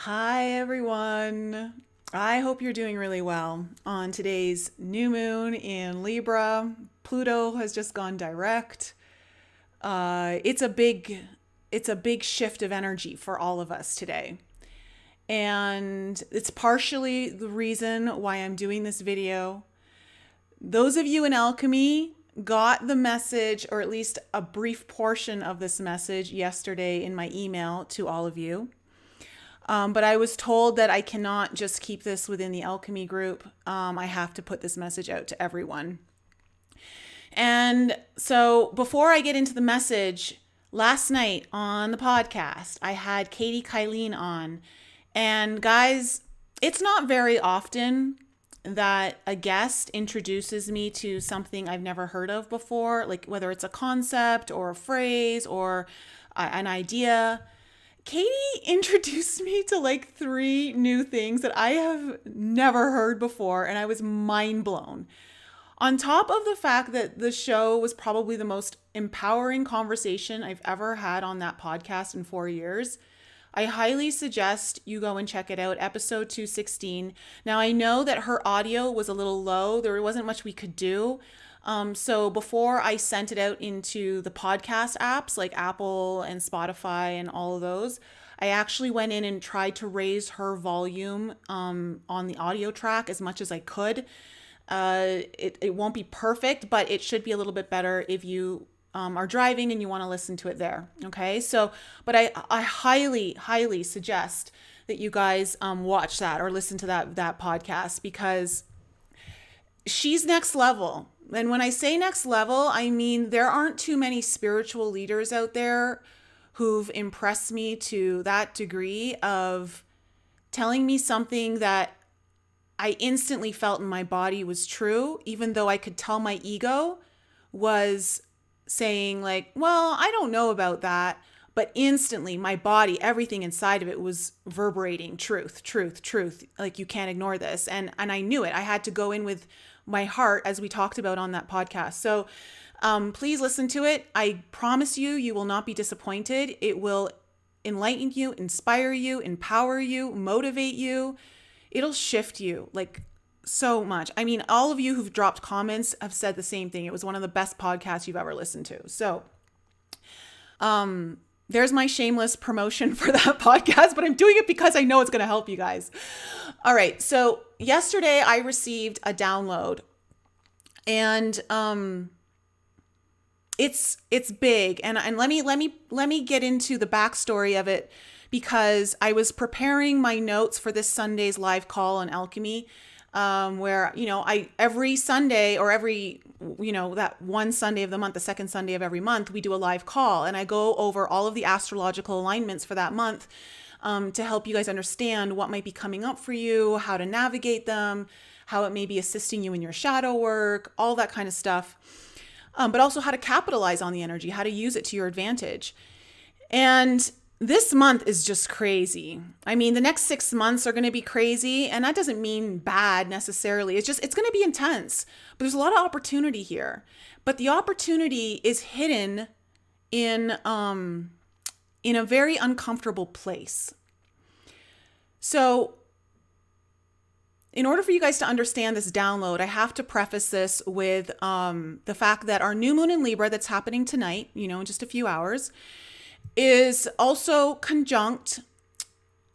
Hi, everyone. I hope you're doing really well. On today's new moon in Libra, Pluto has just gone direct. It's a big shift of energy for all of us today. And it's partially the reason why I'm doing this video. Those of you in alchemy got the message, or at least a brief portion of this message yesterday in my email to all of you. But I was told that I cannot just keep this within the alchemy group. I have to put this message out to everyone. And so before I get into the message, last night on the podcast, I had Katie Kylene on. And guys, it's not very often that a guest introduces me to something I've never heard of before, like whether it's a concept or a phrase or an idea. Katie introduced me to like 3 new things that I have never heard before, and I was mind blown. On top of the fact that the show was probably the most empowering conversation I've ever had on that podcast in 4 years, I highly suggest you go and check it out, episode 216. Now, I know that her audio was a little low. There wasn't much we could do. So before I sent it out into the podcast apps like Apple and Spotify and all of those, I actually went in and tried to raise her volume on the audio track as much as I could. It won't be perfect, but it should be a little bit better if you are driving and you want to listen to it there. Okay. So, but I highly suggest that you guys watch that or listen to that podcast, because she's next level. And when I say next level, I mean there aren't too many spiritual leaders out there who've impressed me to that degree of telling me something that I instantly felt in my body was true, even though I could tell my ego was saying like, well, I don't know about that. But instantly my body, everything inside of it was reverberating truth. Like, you can't ignore this. And I knew it. I had to go in with my heart, as we talked about on that podcast. So please listen to it. I promise you, you will not be disappointed. It will enlighten you, inspire you, empower you, motivate you. It'll shift you like so much. I mean, all of you who've dropped comments have said the same thing. It was one of the best podcasts you've ever listened to. So there's my shameless promotion for that podcast, but I'm doing it because I know it's going to help you guys. All right. So yesterday I received a download, and it's big. And let me get into the backstory of it, because I was preparing my notes for this Sunday's live call on alchemy, where, I every Sunday, or every, that one Sunday of the month, the second Sunday of every month, we do a live call, and I go over all of the astrological alignments for that month, to help you guys understand what might be coming up for you, how to navigate them, how it may be assisting you in your shadow work, all that kind of stuff. But also how to capitalize on the energy, how to use it to your advantage. And this month is just crazy. I mean, the next 6 months are going to be crazy, and that doesn't mean bad necessarily. It's going to be intense, but there's a lot of opportunity here. But the opportunity is hidden in a very uncomfortable place. So in order for you guys to understand this download, I have to preface this with the fact that our new moon in Libra that's happening tonight, in just a few hours, is also conjunct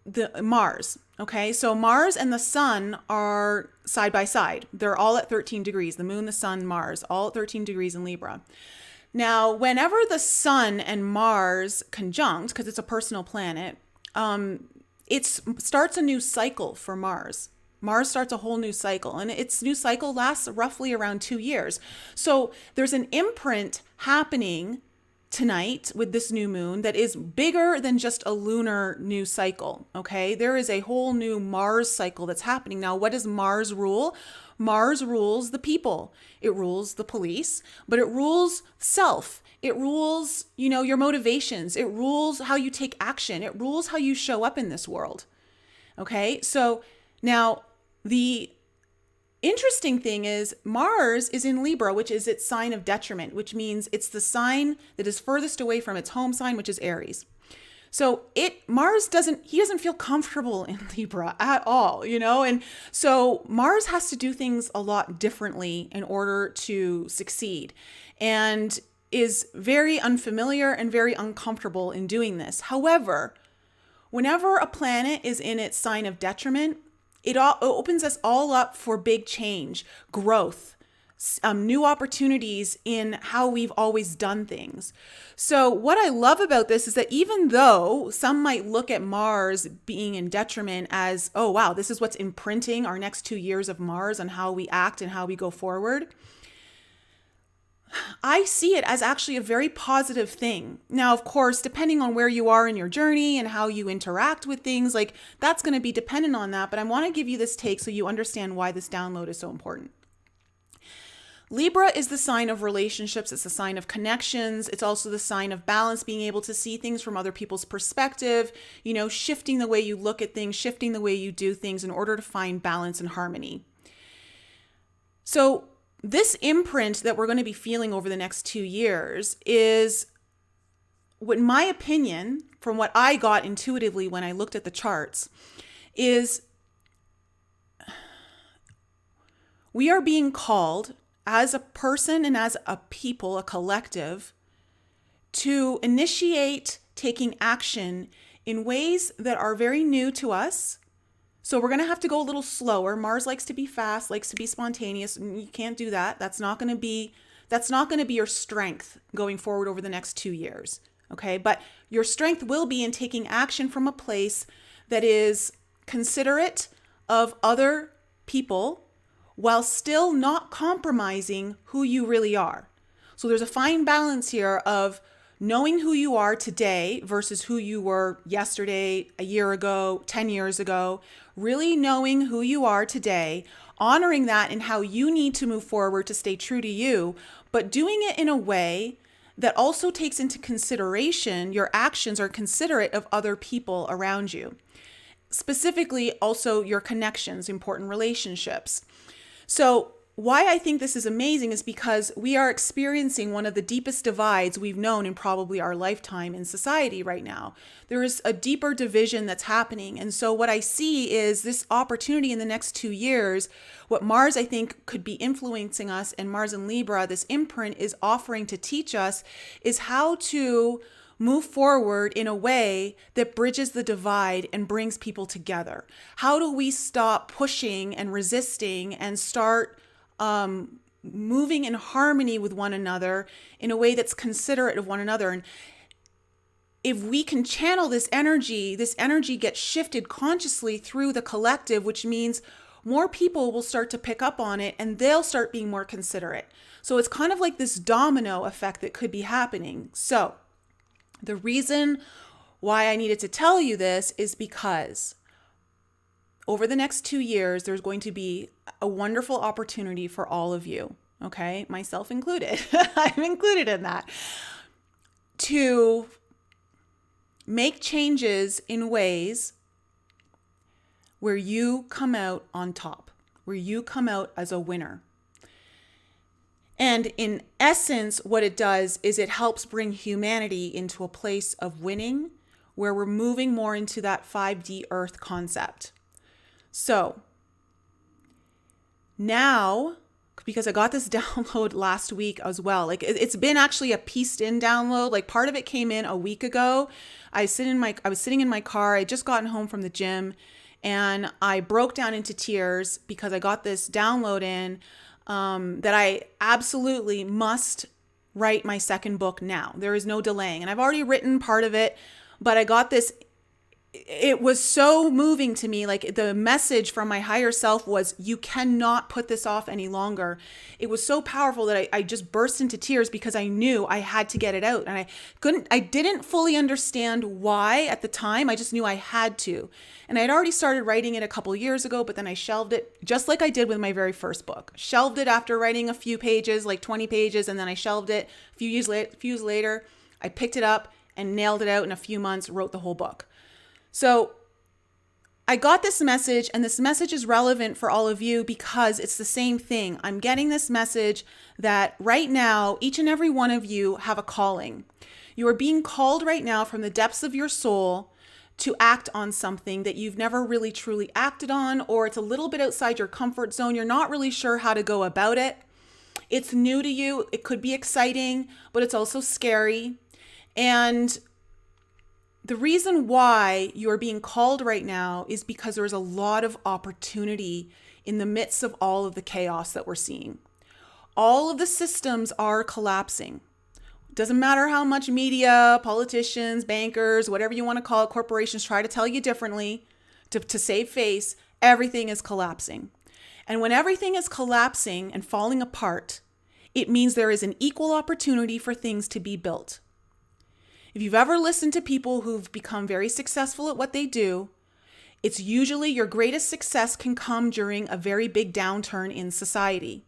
the Mars. Okay, so Mars and the sun are side by side. They're all at 13 degrees. The moon, the sun, Mars, all at 13 degrees in Libra. Now, whenever the sun and Mars conjunct, because it's a personal planet, it starts a new cycle for Mars. Mars starts a whole new cycle, and its new cycle lasts roughly around 2 years. So there's an imprint happening tonight with this new moon that is bigger than just a lunar new cycle. Okay, there is a whole new Mars cycle that's happening. Now, what does Mars rule? Mars rules the people. It rules the police, but it rules self. It rules, your motivations. It rules how you take action. It rules how you show up in this world. Okay, so now the interesting thing is Mars is in Libra, which is its sign of detriment, which means it's the sign that is furthest away from its home sign, which is Aries. So he doesn't feel comfortable in Libra at all, And so Mars has to do things a lot differently in order to succeed, and is very unfamiliar and very uncomfortable in doing this. However, whenever a planet is in its sign of detriment, it opens us all up for big change, growth, new opportunities in how we've always done things. So what I love about this is that even though some might look at Mars being in detriment as, oh, wow, this is what's imprinting our next 2 years of Mars on how we act and how we go forward, I see it as actually a very positive thing. Now, of course, depending on where you are in your journey and how you interact with things, like that's going to be dependent on that. But I want to give you this take so you understand why this download is so important. Libra is the sign of relationships. It's the sign of connections. It's also the sign of balance, being able to see things from other people's perspective, shifting the way you look at things, shifting the way you do things in order to find balance and harmony. So this imprint that we're going to be feeling over the next 2 years is, in my opinion, from what I got intuitively when I looked at the charts, is we are being called as a person and as a people, a collective, to initiate taking action in ways that are very new to us. So we're going to have to go a little slower. Mars likes to be fast, likes to be spontaneous, and you can't do that. That's not going to be your strength going forward over the next 2 years. Okay? But your strength will be in taking action from a place that is considerate of other people while still not compromising who you really are. So there's a fine balance here of knowing who you are today versus who you were yesterday, a year ago, 10 years ago, really knowing who you are today, honoring that and how you need to move forward to stay true to you, but doing it in a way that also takes into consideration your actions are considerate of other people around you. Specifically, also your connections, important relationships. So why I think this is amazing is because we are experiencing one of the deepest divides we've known in probably our lifetime in society right now. There is a deeper division that's happening. And so what I see is this opportunity in the next 2 years, what Mars I think could be influencing us, and Mars in Libra, this imprint is offering to teach us, is how to move forward in a way that bridges the divide and brings people together. How do we stop pushing and resisting and start moving in harmony with one another in a way that's considerate of one another? And if we can channel this energy gets shifted consciously through the collective, which means more people will start to pick up on it and they'll start being more considerate. So it's kind of like this domino effect that could be happening. So the reason why I needed to tell you this is because over the next 2 years, there's going to be a wonderful opportunity for all of you, okay? Myself included. I'm included in that. To make changes in ways where you come out on top, where you come out as a winner. And in essence, what it does is it helps bring humanity into a place of winning, where we're moving more into that 5D Earth concept. So now, because I got this download last week as well, like it's been actually a pieced in download. Like part of it came in a week ago. I was sitting in my car. I had just gotten home from the gym and I broke down into tears because I got this download in that I absolutely must write my second book now. There is no delaying. And I've already written part of it, but I got this. It was so moving to me. Like the message from my higher self was, you cannot put this off any longer. It was so powerful that I just burst into tears because I knew I had to get it out. And I didn't fully understand why at the time. I just knew I had to. And I'd already started writing it a couple years ago, but then I shelved it just like I did with my very first book. Shelved it after writing a few pages, like 20 pages. And then I shelved it a few years later. I picked it up and nailed it out in a few months, wrote the whole book. So I got this message, and this message is relevant for all of you because it's the same thing. I'm getting this message that right now, each and every one of you have a calling. You are being called right now from the depths of your soul to act on something that you've never really truly acted on, or it's a little bit outside your comfort zone. You're not really sure how to go about it. It's new to you. It could be exciting, but it's also scary. And the reason why you're being called right now is because there is a lot of opportunity in the midst of all of the chaos that we're seeing. All of the systems are collapsing. Doesn't matter how much media, politicians, bankers, whatever you want to call it, corporations try to tell you differently to save face, everything is collapsing. And when everything is collapsing and falling apart, it means there is an equal opportunity for things to be built. If you've ever listened to people who've become very successful at what they do, it's usually your greatest success can come during a very big downturn in society.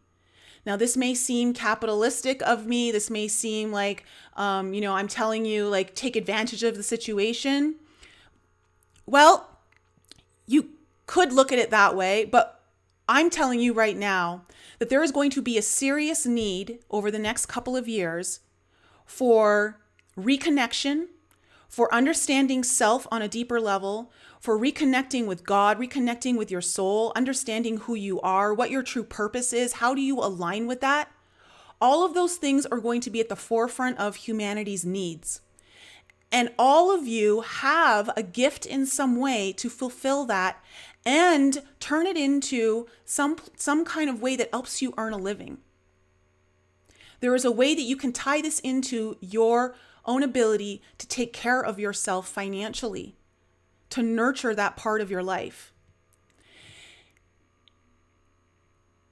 Now, this may seem capitalistic of me. This may seem like, I'm telling you, like, take advantage of the situation. Well, you could look at it that way, but I'm telling you right now that there is going to be a serious need over the next couple of years for reconnection, for understanding self on a deeper level, for reconnecting with God, reconnecting with your soul, understanding who you are, what your true purpose is, how do you align with that? All of those things are going to be at the forefront of humanity's needs. And all of you have a gift in some way to fulfill that and turn it into some kind of way that helps you earn a living. There is a way that you can tie this into your own ability to take care of yourself financially, to nurture that part of your life.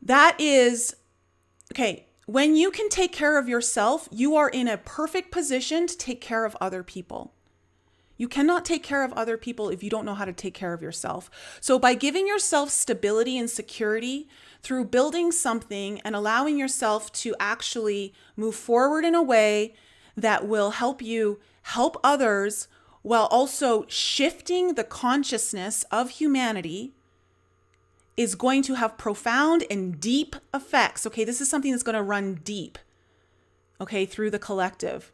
That is, okay, when you can take care of yourself, you are in a perfect position to take care of other people. You cannot take care of other people if you don't know how to take care of yourself. So by giving yourself stability and security through building something and allowing yourself to actually move forward in a way that will help you help others while also shifting the consciousness of humanity is going to have profound and deep effects. Okay, this is something that's going to run deep, okay, through the collective.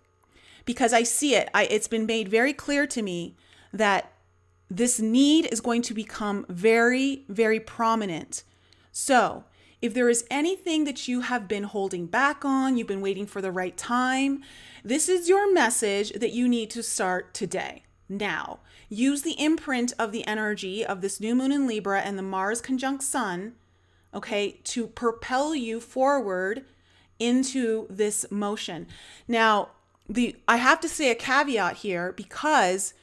Because I see it. It's been made very clear to me that this need is going to become very, very prominent. So if there is anything that you have been holding back on, you've been waiting for the right time, this is your message that you need to start today. Now, use the imprint of the energy of this new moon in Libra and the Mars conjunct Sun, okay, to propel you forward into this motion. Now, I have to say a caveat here because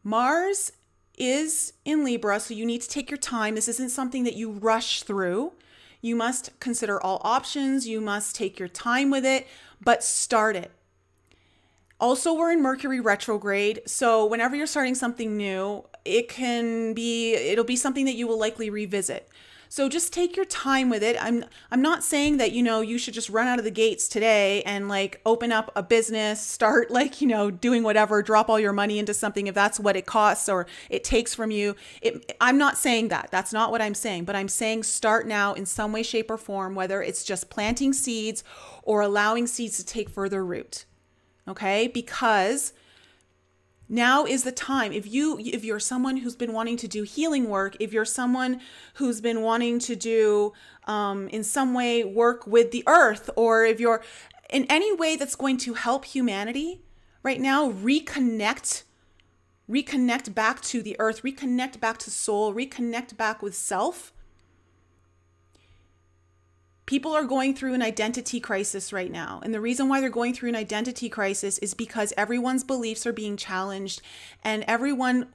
Mars is in Libra, so you need to take your time. This isn't something that you rush through. You must consider all options. You must take your time with it, but start it. Also, we're in Mercury retrograde, so whenever you're starting something new, it'll be something that you will likely revisit. So just take your time with it. I'm not saying that, you should just run out of the gates today and like open up a business, start like, doing whatever, drop all your money into something if that's what it costs or it takes from you. I'm not saying that. That's not what I'm saying. But I'm saying start now in some way, shape, or form, whether it's just planting seeds or allowing seeds to take further root. Okay? Because now is the time. If you're someone who's been wanting to do healing work, if you're someone who's been wanting to do in some way work with the earth, or if you're in any way that's going to help humanity right now, reconnect back to the earth, reconnect back to soul, reconnect back with self. People are going through an identity crisis right now. And the reason why they're going through an identity crisis is because everyone's beliefs are being challenged and everyone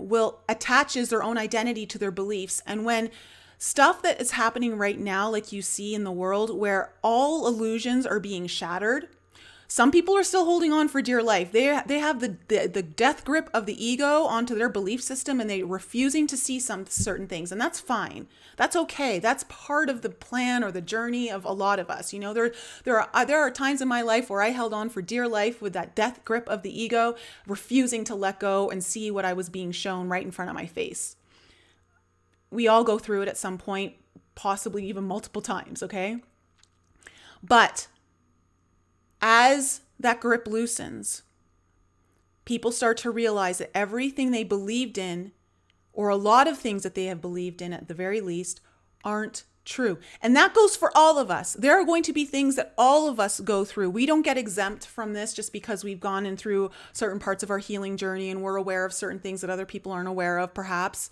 attaches their own identity to their beliefs. And when stuff that is happening right now, like you see in the world where all illusions are being shattered, some people are still holding on for dear life. They have the death grip of the ego onto their belief system and they're refusing to see some certain things. And that's fine. That's okay. That's part of the plan or the journey of a lot of us. There are times in my life where I held on for dear life with that death grip of the ego, refusing to let go and see what I was being shown right in front of my face. we all go through it at some point, possibly even multiple times, okay? But as that grip loosens, people start to realize that everything they believed in, or a lot of things that they have believed in at the very least, aren't true. And that goes for all of us. There are going to be things that all of us go through. We don't get exempt from this just because we've gone in through certain parts of our healing journey and we're aware of certain things that other people aren't aware of, perhaps.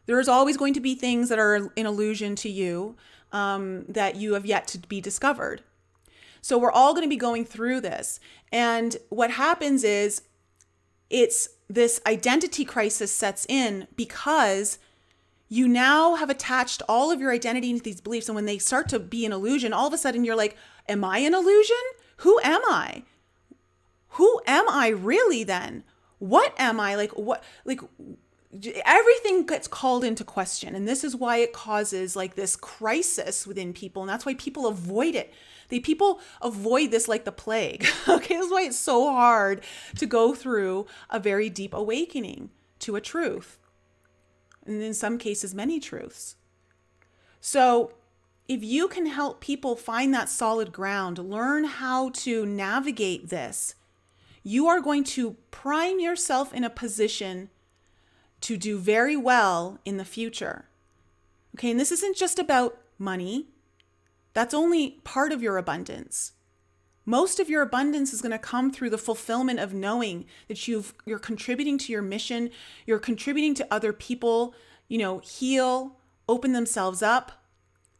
There's always going to be things that are an illusion to you that you have yet to be discovered. So we're all going to be going through this. And what happens is it's this identity crisis sets in because you now have attached all of your identity to these beliefs. And when they start to be an illusion, all of a sudden you're like, am I an illusion? Who am I? Who am I really then? What am I? Everything gets called into question. And this is why it causes like this crisis within people. And that's why people avoid it. People avoid this like the plague. Okay, that's why it's so hard to go through a very deep awakening to a truth. And in some cases, many truths. So if you can help people find that solid ground, learn how to navigate this, you are going to prime yourself in a position to do very well in the future. Okay, and this isn't just about money. That's only part of your abundance. Most of your abundance is going to come through the fulfillment of knowing that you're contributing to your mission, you're contributing to other people, heal, open themselves up,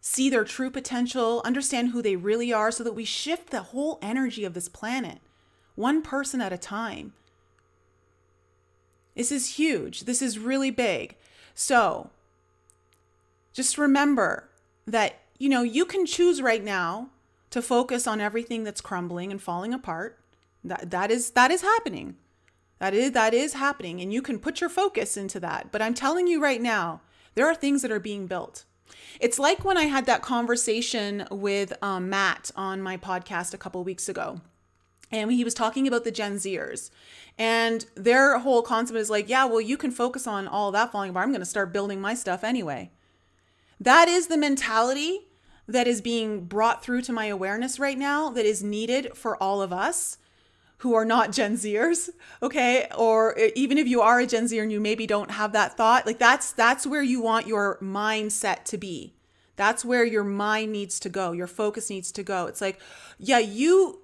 see their true potential, understand who they really are, so that we shift the whole energy of this planet, one person at a time. This is huge. This is really big. So just remember that you can choose right now to focus on everything that's crumbling and falling apart. That is happening. That is happening. And you can put your focus into that. But I'm telling you right now, there are things that are being built. It's like when I had that conversation with Matt on my podcast a couple of weeks ago. And he was talking about the Gen Zers. And their whole concept is like, yeah, well, you can focus on all that falling apart. I'm going to start building my stuff anyway. That is the mentality that is being brought through to my awareness right now that is needed for all of us who are not Gen Zers, okay? Or even if you are a Gen Zer and you maybe don't have that thought, like that's where you want your mindset to be. That's where your mind needs to go. Your focus needs to go. It's like, yeah, you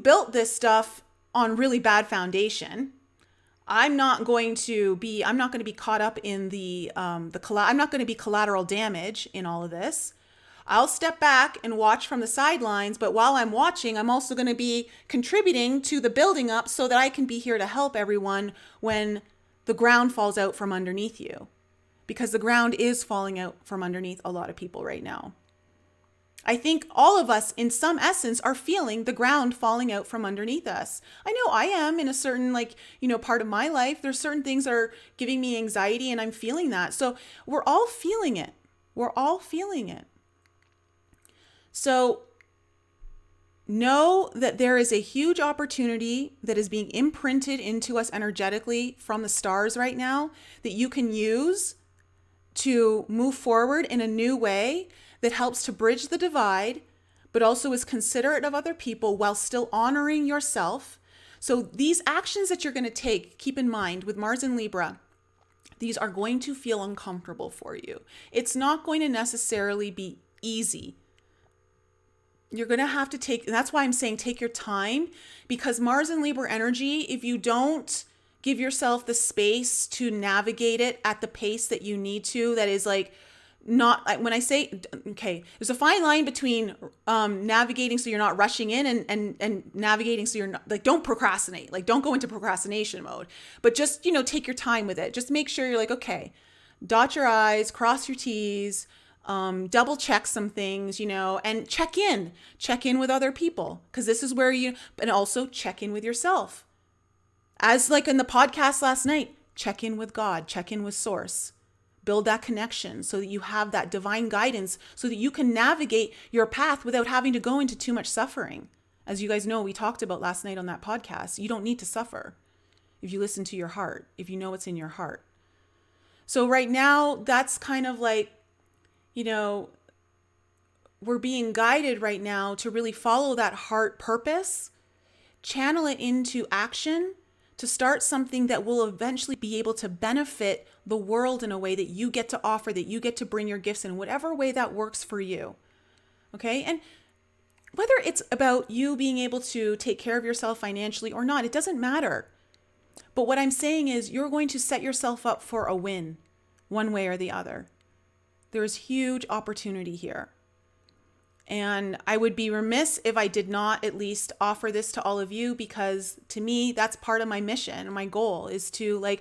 built this stuff on really bad foundation. I'm not going to be caught up in I'm not going to be collateral damage in all of this. I'll step back and watch from the sidelines, but while I'm watching, I'm also going to be contributing to the building up so that I can be here to help everyone when the ground falls out from underneath you. Because the ground is falling out from underneath a lot of people right now. I think all of us in some essence are feeling the ground falling out from underneath us. I know I am in a certain part of my life. There's certain things that are giving me anxiety and I'm feeling that. So we're all feeling it. We're all feeling it. So know that there is a huge opportunity that is being imprinted into us energetically from the stars right now that you can use to move forward in a new way that helps to bridge the divide, but also is considerate of other people while still honoring yourself. So these actions that you're going to take, keep in mind with Mars and Libra, these are going to feel uncomfortable for you. It's not going to necessarily be easy. You're going to have to and that's why I'm saying take your time, because Mars and Libra energy, if you don't give yourself the space to navigate it at the pace that you need to, that is like not, when I say, okay, there's a fine line between navigating so you're not rushing in and navigating so you're not, like, don't procrastinate, like don't go into procrastination mode, but just, take your time with it. Just make sure you're like, okay, dot your I's, cross your T's, double check some things, and check in with other people. Cause this is where and also check in with yourself. As like in the podcast last night, check in with God, check in with source, build that connection so that you have that divine guidance so that you can navigate your path without having to go into too much suffering. As you guys know, we talked about last night on that podcast, you don't need to suffer if you listen to your heart, if you know what's in your heart. So right now, that's kind of like, you know, we're being guided right now to really follow that heart purpose, channel it into action to start something that will eventually be able to benefit the world in a way that you get to offer, that you get to bring your gifts in whatever way that works for you. Okay? And whether it's about you being able to take care of yourself financially or not, it doesn't matter. But what I'm saying is you're going to set yourself up for a win one way or the other. There's huge opportunity here. And I would be remiss if I did not at least offer this to all of you, because to me, that's part of my mission. My goal is to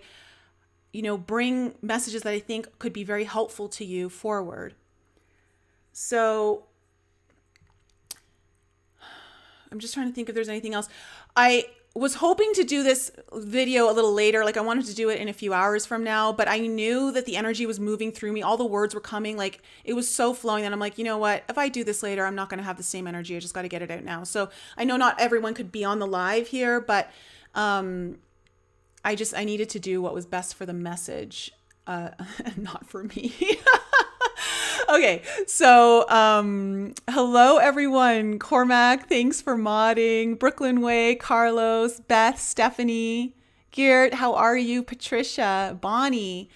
bring messages that I think could be very helpful to you forward. So I'm just trying to think if there's anything else. I was hoping to do this video a little later. Like I wanted to do it in a few hours from now, but I knew that the energy was moving through me. All the words were coming, like it was so flowing that I'm like, you know what? If I do this later, I'm not going to have the same energy. I just got to get it out now. So I know not everyone could be on the live here, but I needed to do what was best for the message, not for me. Okay, so hello everyone. Cormac, thanks for modding. Brooklyn Way, Carlos, Beth, Stephanie, Geert, how are you? Patricia, Bonnie.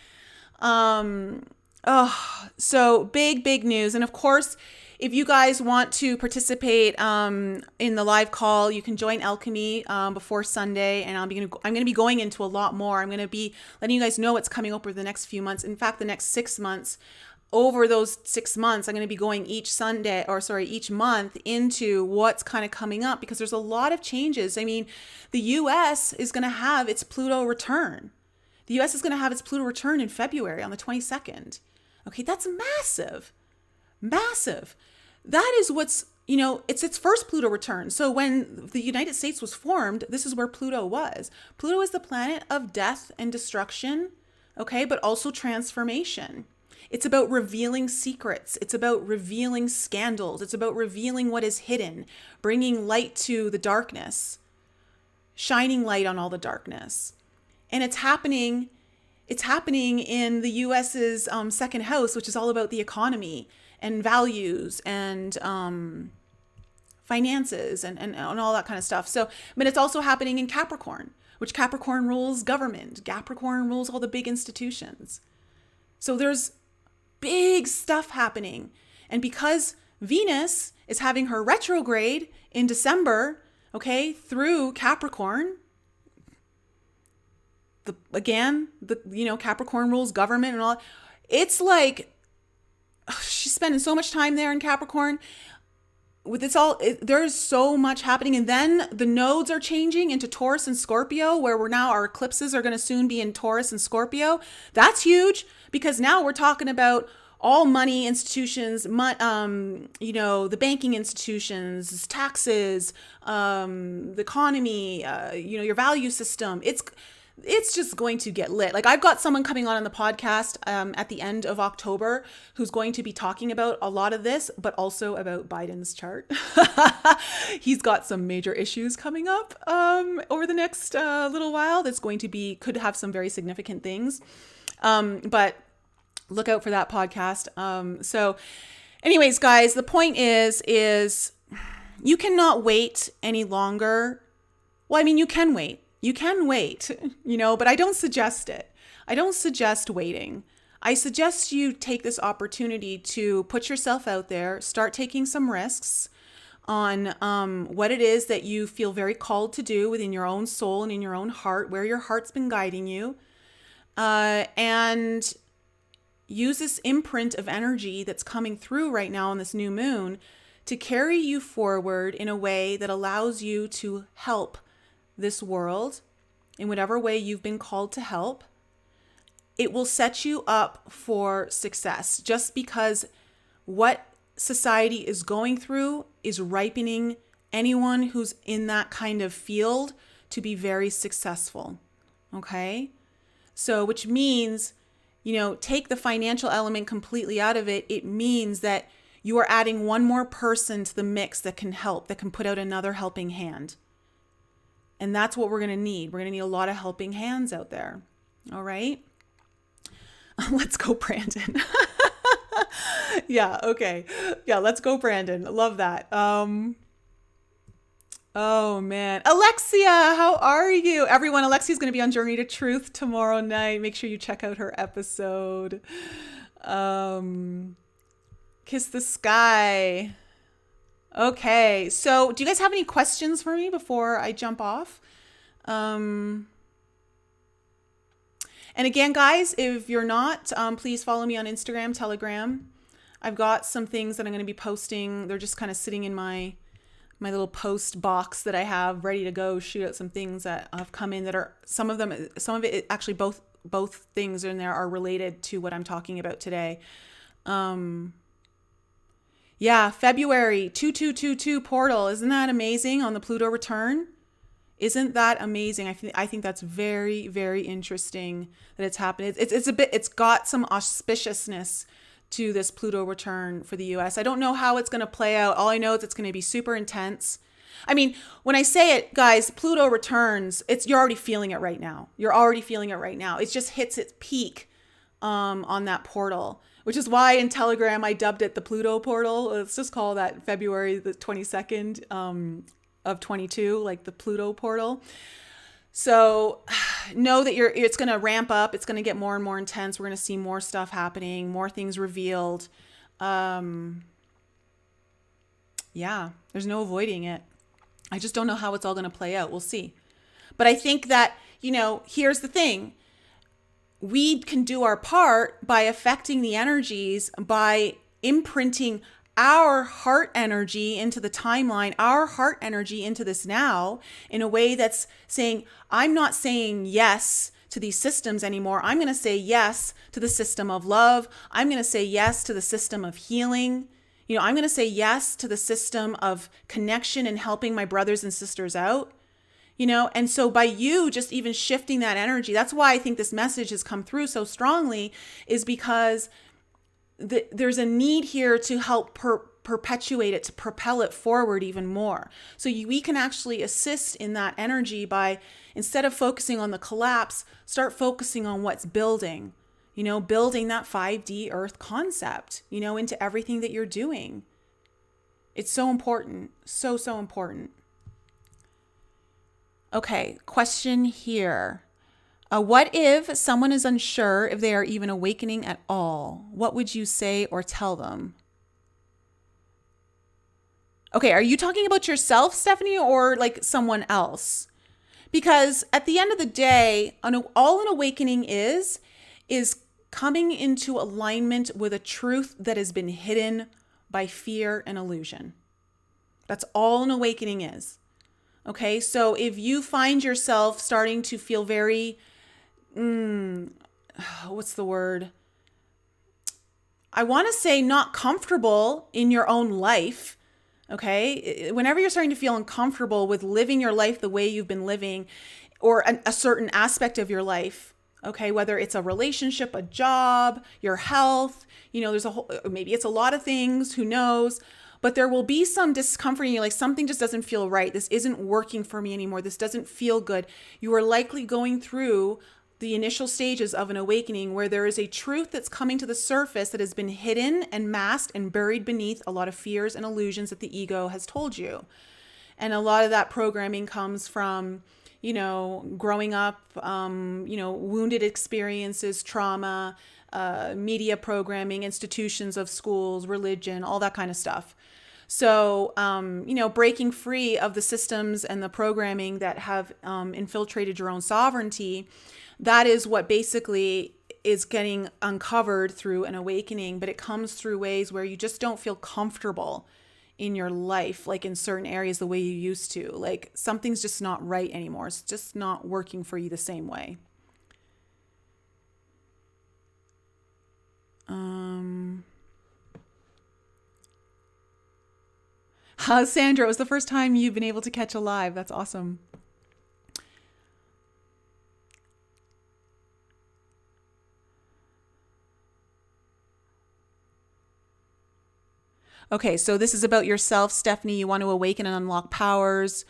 So big news. And of course, if you guys want to participate in the live call, you can join Alchemy before Sunday, and I'm going to be going into a lot more. I'm going to be letting you guys know what's coming up over the next few months. In fact, the next 6 months. Over those 6 months, I'm going to be going each month into what's kind of coming up, because there's a lot of changes. I mean, the US is going to have its Pluto return. The US is going to have its Pluto return in February on the 22nd. Okay, that's massive. Massive. That is it's its first Pluto return. So when the United States was formed, this is where Pluto was. Pluto is the planet of death and destruction, okay, but also transformation. It's about revealing secrets. It's about revealing scandals. It's about revealing what is hidden, bringing light to the darkness, shining light on all the darkness. And it's happening in the US's second house, which is all about the economy and values and finances and all that kind of stuff. So, but it's also happening in Capricorn, which Capricorn rules government. Capricorn rules all the big institutions. So there's big stuff happening. And because Venus is having her retrograde in December, okay, through Capricorn, Capricorn rules government and all. It's like she's spending so much time there in Capricorn. There's so much happening. And then the nodes are changing into Taurus and Scorpio, where our eclipses are going to soon be in Taurus and Scorpio. That's huge, because now we're talking about all money institutions, the banking institutions, taxes, the economy, your value system. It's just going to get lit. Like I've got someone coming on the podcast at the end of October who's going to be talking about a lot of this, but also about Biden's chart. He's got some major issues coming up over the next little while that's could have some very significant things. But look out for that podcast. So anyways, guys, the point is you cannot wait any longer. Well, I mean, you can wait. You can wait, but I don't suggest it. I don't suggest waiting. I suggest you take this opportunity to put yourself out there, start taking some risks on what it is that you feel very called to do within your own soul and in your own heart, where your heart's been guiding you, and use this imprint of energy that's coming through right now on this new moon to carry you forward in a way that allows you to help this world in whatever way you've been called to help. It will set you up for success, just because what society is going through is ripening anyone who's in that kind of field to be very successful. Okay? So, which means, take the financial element completely out of it. It means that you are adding one more person to the mix that can help, that can put out another helping hand. And that's what we're going to need. We're going to need a lot of helping hands out there. All right. Let's go, Brandon. Yeah, okay. Yeah, let's go, Brandon. Love that. Oh man. Alexia, how are you? Everyone, Alexia's going to be on Journey to Truth tomorrow night. Make sure you check out her episode. Kiss the Sky. Okay. So, do you guys have any questions for me before I jump off? And again, guys, if you're not, please follow me on Instagram, Telegram. I've got some things that I'm going to be posting. They're just kind of sitting in my little post box that I have ready to go shoot out some things that have come in that are some of it actually both things in there are related to what I'm talking about today. Yeah, February 2222 portal. Isn't that amazing on the Pluto return? Isn't that amazing? I think that's very, very interesting that it's happening. It's got some auspiciousness to this Pluto return for the US. I don't know how it's going to play out. All I know is it's going to be super intense. I mean, when I say it, guys, Pluto returns, you're already feeling it right now. You're already feeling it right now. It just hits its peak on that portal, which is why in Telegram I dubbed it the Pluto portal. Let's just call that February the 22nd of 22, like the Pluto portal. So know that it's going to ramp up. It's going to get more and more intense. We're going to see more stuff happening, more things revealed. Yeah, there's no avoiding it. I just don't know how it's all going to play out. We'll see. But I think that, here's the thing. We can do our part by affecting the energies, by imprinting our heart energy into the timeline, our heart energy into this now in a way that's saying, I'm not saying yes to these systems anymore. I'm going to say yes to the system of love. I'm going to say yes to the system of healing. I'm going to say yes to the system of connection and helping my brothers and sisters out. And so by you just even shifting that energy, that's why I think this message has come through so strongly, is because there's a need here to help perpetuate it, to propel it forward even more. So we can actually assist in that energy by, instead of focusing on the collapse, start focusing on what's building, building that 5D Earth concept, into everything that you're doing. It's so important. So, so important. Okay, question here. What if someone is unsure if they are even awakening at all? What would you say or tell them? Okay, are you talking about yourself, Stephanie, or like someone else? Because at the end of the day, all an awakening is coming into alignment with a truth that has been hidden by fear and illusion. That's all an awakening is. Okay, so if you find yourself starting to feel very what's the word? I want to say not comfortable in your own life. Okay. Whenever you're starting to feel uncomfortable with living your life the way you've been living, or a certain aspect of your life, okay, whether it's a relationship, a job, your health, there's maybe it's a lot of things, who knows, but there will be some discomfort in you, like something just doesn't feel right. This isn't working for me anymore. This doesn't feel good. You are likely going through the initial stages of an awakening where there is a truth that's coming to the surface that has been hidden and masked and buried beneath a lot of fears and illusions that the ego has told you. And a lot of that programming comes from, growing up, wounded experiences, trauma, media programming, institutions of schools, religion, all that kind of stuff. So, breaking free of the systems and the programming that have infiltrated your own sovereignty, that is what basically is getting uncovered through an awakening, but it comes through ways where you just don't feel comfortable in your life, like in certain areas the way you used to. Like something's just not right anymore. It's just not working for you the same way. Sandra, it was the first time you've been able to catch a live. That's awesome. Okay, so this is about yourself, Stephanie. You want to awaken and unlock powers.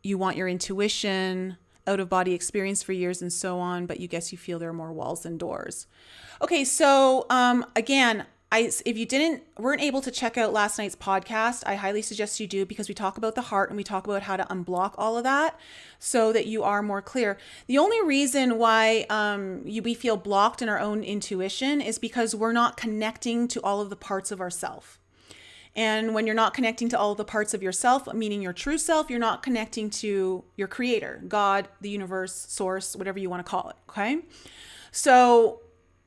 You want your intuition. out of body experience for years and so on, but you guess you feel there are more walls than doors. Okay, so again, if you weren't able to check out last night's podcast, I highly suggest you do, because we talk about the heart and we talk about how to unblock all of that so that you are more clear. The only reason why we feel blocked in our own intuition is because we're not connecting to all of the parts of ourself. And when you're not connecting to all of the parts of yourself, meaning your true self, you're not connecting to your creator, God, the universe, source, whatever you want to call it. Okay. So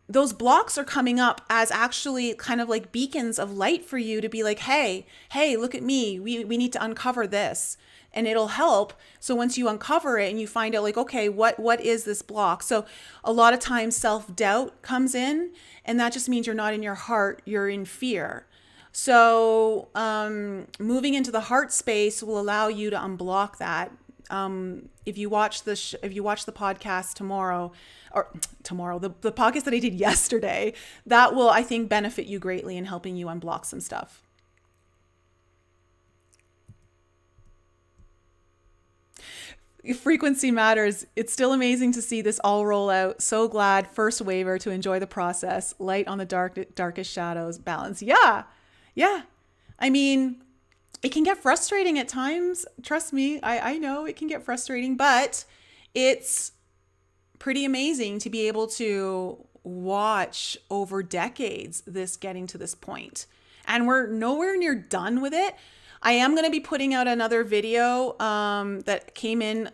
those blocks are coming up as actually kind of like beacons of light for you to be like, hey, look at me. We need to uncover this, and it'll help. So once you uncover it and you find out like, okay, what is this block? So a lot of times self-doubt comes in, and that just means you're not in your heart, you're in fear. So moving into the heart space will allow you to unblock that. If you watch the podcast tomorrow, the podcast that I did yesterday, that will, I think, benefit you greatly in helping you unblock some stuff. Frequency matters. It's still amazing to see this all roll out. So glad. First waver to enjoy the process. Light on the darkest shadows. Balance. Yeah. I mean, it can get frustrating at times. Trust me. I know it can get frustrating, but it's pretty amazing to be able to watch over decades this getting to this point. And we're nowhere near done with it. I am going to be putting out another video that came in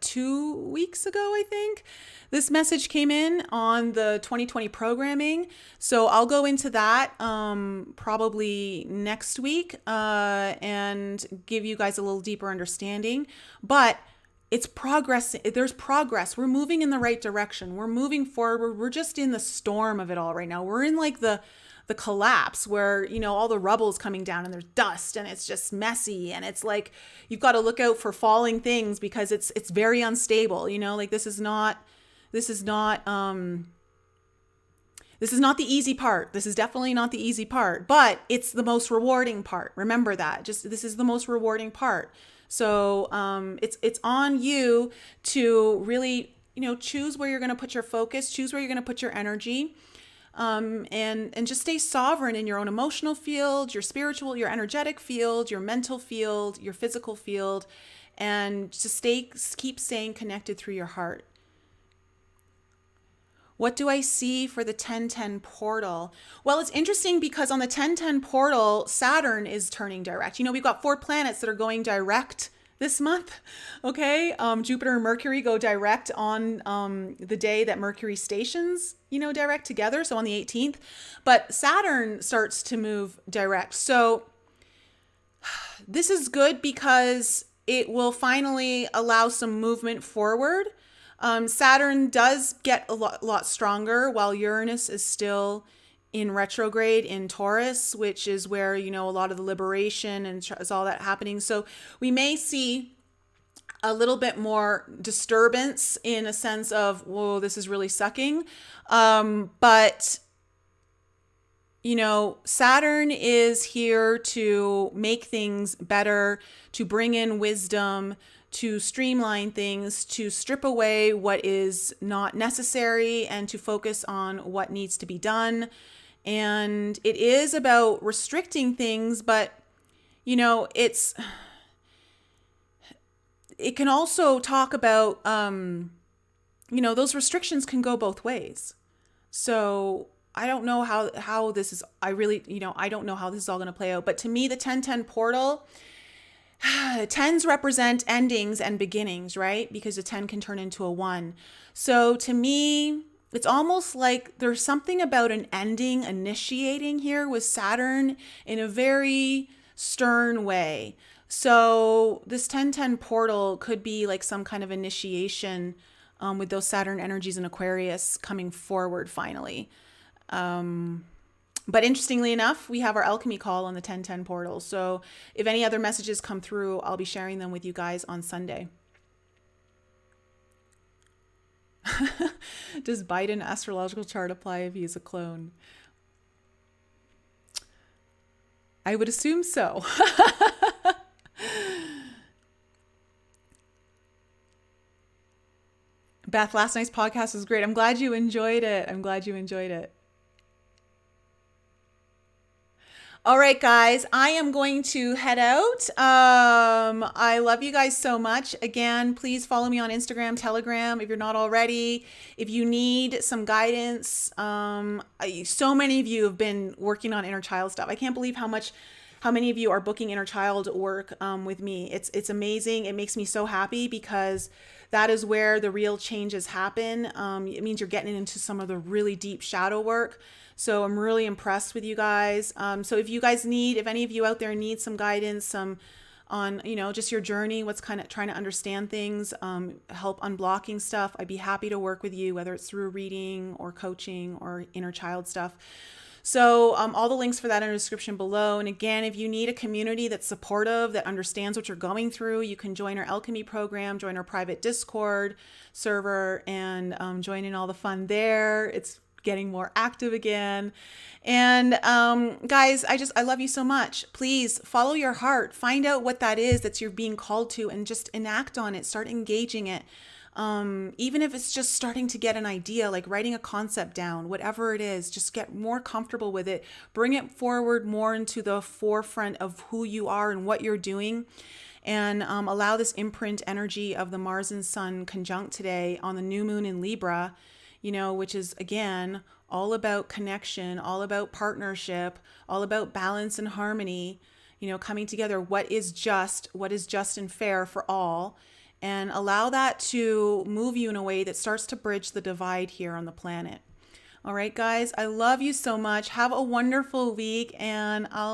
2 weeks ago, I think. This message came in on the 2020 programming. So I'll go into that probably next week and give you guys a little deeper understanding. But it's progress. There's progress. We're moving in the right direction. We're moving forward. We're just in the storm of it all right now. We're in like the collapse where, all the rubble's coming down and there's dust and it's just messy. And it's like, you've got to look out for falling things because it's very unstable. Like this is not the easy part. This is definitely not the easy part, but it's the most rewarding part. Remember that. This is the most rewarding part. So it's on you to really, choose where you're going to put your focus, choose where you're going to put your energy, and just stay sovereign in your own emotional field, your spiritual, your energetic field, your mental field, your physical field, and just keep staying connected through your heart. What do I see for the 1010 portal? Well, it's interesting because on the 1010 portal, Saturn is turning direct. We've got 4 planets that are going direct this month. Okay. Jupiter and Mercury go direct on the day that Mercury stations, direct together. So on the 18th, but Saturn starts to move direct. So this is good because it will finally allow some movement forward. Saturn does get a lot stronger while Uranus is still in retrograde in Taurus, which is where, a lot of the liberation and is all that happening. So we may see a little bit more disturbance in a sense of, whoa, this is really sucking. But Saturn is here to make things better, to bring in wisdom, to streamline things, to strip away what is not necessary and to focus on what needs to be done. And it is about restricting things, but it can also talk about those restrictions can go both ways. So I don't know how this is, I don't know how this is all going to play out, but to me, the 1010 portal, 10s represent endings and beginnings, right? Because a 10 can turn into a 1. So to me, it's almost like there's something about an ending initiating here with Saturn in a very stern way. So this 1010 portal could be like some kind of initiation with those Saturn energies in Aquarius coming forward finally. But interestingly enough, we have our alchemy call on the 1010 portal. So if any other messages come through, I'll be sharing them with you guys on Sunday. Does Biden astrological chart apply if he is a clone? I would assume so. Beth, last night's podcast was great. I'm glad you enjoyed it. I'm glad you enjoyed it. All right, guys, I am going to head out. I love you guys so much. Again, please follow me on Instagram, Telegram, if you're not already. If you need some guidance, so many of you have been working on inner child stuff. I can't believe how many of you are booking inner child work with me. It's amazing. It makes me so happy because that is where the real changes happen. It means you're getting into some of the really deep shadow work. So I'm really impressed with you guys. So if you guys if any of you out there need some guidance, on, just your journey, what's kind of trying to understand things, help unblocking stuff, I'd be happy to work with you, whether it's through reading or coaching or inner child stuff. So all the links for that in the description below. And again, if you need a community that's supportive, that understands what you're going through, you can join our alchemy program, join our private Discord server, and join in all the fun there. It's getting more active again. And guys, I love you so much. Please follow your heart. Find out what that is that you're being called to and just enact on it. Start engaging it. Even if it's just starting to get an idea, like writing a concept down, whatever it is, just get more comfortable with it. Bring it forward more into the forefront of who you are and what you're doing. And allow this imprint energy of the Mars and Sun conjunct today on the new moon in Libra, which is, again, all about connection, all about partnership, all about balance and harmony, coming together, what is just and fair for all, and allow that to move you in a way that starts to bridge the divide here on the planet. All right, guys, I love you so much. Have a wonderful week, and I'll